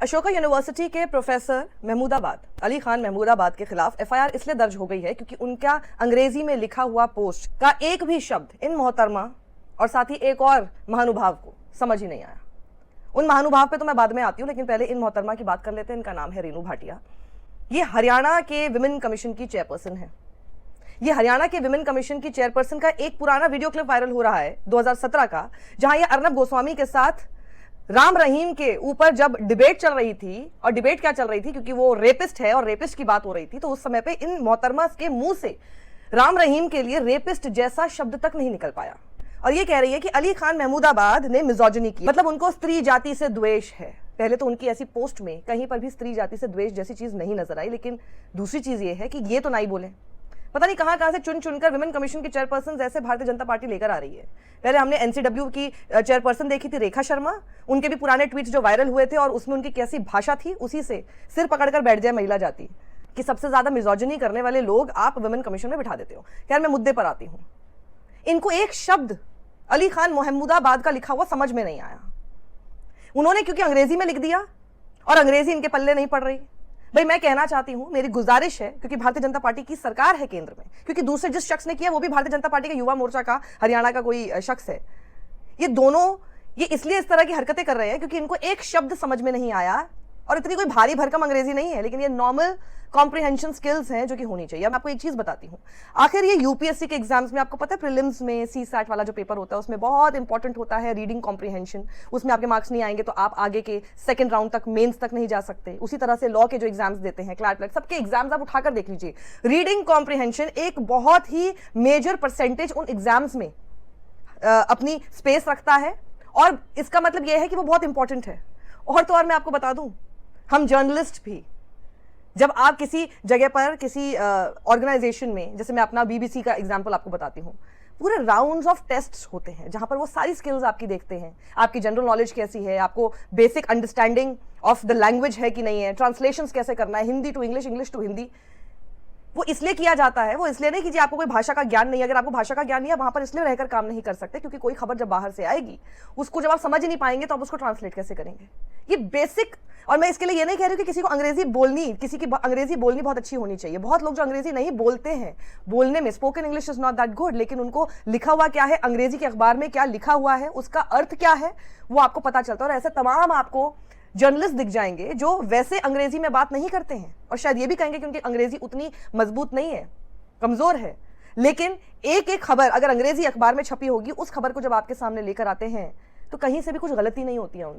Ashoka university के professor Mahmudabad Ali Khan Mahmudabad के खिलाफ एफआईआर इसलिए दर्ज हो गई है क्योंकि उनका अंग्रेजी में लिखा हुआ पोस्ट का एक भी शब्द इन मोहतरमा और साथ ही एक और महानुभाव को समझ ही नहीं आया। उन महानुभाव पे तो मैं बाद में आती हूँ, लेकिन पहले इन मोहतरमा की बात कर लेते हैं। इनका नाम है रीनू भाटिया। ये हरियाणा के विमेन कमीशन की चेयरपर्सन है। ये हरियाणा के विमेन कमीशन की चेयरपर्सन का एक पुराना वीडियो क्लिप वायरल हो रहा है 2017 का, जहां ये अर्नब गोस्वामी के साथ राम रहीम के ऊपर जब डिबेट चल रही थी। और डिबेट क्या चल रही थी, क्योंकि वो रेपिस्ट है और रेपिस्ट की बात हो रही थी, तो उस समय पे इन मोहतरमा के मुंह से राम रहीम के लिए रेपिस्ट जैसा शब्द तक नहीं निकल पाया। और ये कह रही है कि अली खान महमूदाबाद ने मिजोजिनी की, मतलब उनको स्त्री जाति से द्वेष है। पहले तो उनकी ऐसी पोस्ट में कहीं पर भी स्त्री जाति से द्वेष जैसी चीज नहीं नजर आई, लेकिन दूसरी चीज ये है कि ये तो नहीं बोले, पता नहीं कहां से चुन चुनकर विमेन कमीशन की चेयरपर्सन जैसे भारतीय जनता पार्टी लेकर आ रही है। पहले हमने एनसीडब्ल्यू की चेयरपर्सन देखी थी रेखा शर्मा, उनके भी पुराने ट्वीट्स जो वायरल हुए थे और उसमें उनकी कैसी भाषा थी, उसी से सिर पकड़कर बैठ जाए महिला जाति कि सबसे ज्यादा मिजोजिनी करने वाले लोग आप विमेन कमीशन में बिठा देते हो। खैर, मैं मुद्दे पर आती हूं। इनको एक शब्द अली खान महमूदाबाद का लिखा हुआ समझ में नहीं आया। उन्होंने क्योंकि अंग्रेजी में लिख दिया और अंग्रेजी इनके पल्ले नहीं पड़ रही। भाई, मैं कहना चाहती हूं, मेरी गुजारिश है, क्योंकि भारतीय जनता पार्टी की सरकार है केंद्र में, क्योंकि दूसरे जिस शख्स ने किया वो भी भारतीय जनता पार्टी के युवा मोर्चा का हरियाणा का कोई शख्स है। ये दोनों ये इसलिए इस तरह की हरकतें कर रहे हैं क्योंकि इनको एक शब्द समझ में नहीं आया। और इतनी कोई भारी भरकम अंग्रेजी नहीं है, लेकिन ये नॉर्मल कॉम्प्रिहेंशन स्किल्स हैं जो कि होनी चाहिए। अब मैं आपको एक चीज बताती हूँ। आखिर ये यूपीएससी के एग्जाम्स में आपको पता है, प्रीलिम्स में सीसैट वाला जो पेपर होता है उसमें बहुत इंपॉर्टेंट होता है रीडिंग कॉम्प्रिहेंशन। उसमें आपके मार्क्स नहीं आएंगे तो आप आगे के सेकंड राउंड तक, मेंस तक नहीं जा सकते। उसी तरह से लॉ के जो एग्जाम्स देते हैं, क्लैट, सबके एग्जाम्स आप उठाकर देख लीजिए, रीडिंग कॉम्प्रिहेंशन एक बहुत ही मेजर परसेंटेज उन एग्जाम्स में अपनी स्पेस रखता है। और इसका मतलब यह है कि वो बहुत इंपॉर्टेंट है। और तो और मैं आपको बता दूं, हम जर्नलिस्ट भी जब आप किसी जगह पर किसी ऑर्गेनाइजेशन में, जैसे मैं अपना बीबीसी का एग्जांपल आपको बताती हूँ, पूरे राउंड्स ऑफ टेस्ट्स होते हैं जहां पर वो सारी स्किल्स आपकी देखते हैं। आपकी जनरल नॉलेज कैसी है, आपको basic understanding of the language है कि नहीं है, ट्रांसलेशंस कैसे करना है, Hindi to English, English to Hindi. वो इसलिए किया जाता है, वो इसलिए नहीं कि जी आपको कोई भाषा का ज्ञान नहीं है। अगर आपको भाषा का ज्ञान नहीं है, वहां पर इसलिए रहकर काम नहीं कर सकते क्योंकि कोई खबर जब बाहर से आएगी उसको जब आप समझ ही नहीं पाएंगे तो आप उसको ट्रांसलेट कैसे करेंगे। ये बेसिक। और मैं इसके लिए ये नहीं कह रही हूँ कि किसी को अंग्रेजी बोलनी, किसी की अंग्रेजी बोलनी बहुत अच्छी होनी चाहिए। बहुत लोग जो अंग्रेजी नहीं बोलते हैं, बोलने में spoken English is not that good, लेकिन उनको लिखा हुआ क्या है, अंग्रेजी के अखबार में क्या लिखा हुआ है, उसका अर्थ क्या है, वो आपको पता चलता है। और ऐसे तमाम आपको जर्नलिस्ट दिख जाएंगे जो वैसे अंग्रेजी में बात नहीं करते हैं और शायद ये भी कहेंगे कि उनकी अंग्रेजी उतनी मजबूत नहीं है, कमजोर है। लेकिन एक एक खबर अगर अंग्रेजी अखबार में छपी होगी, उस खबर को जब आपके सामने लेकर आते हैं तो कहीं से भी कुछ गलती नहीं होती है उनसे।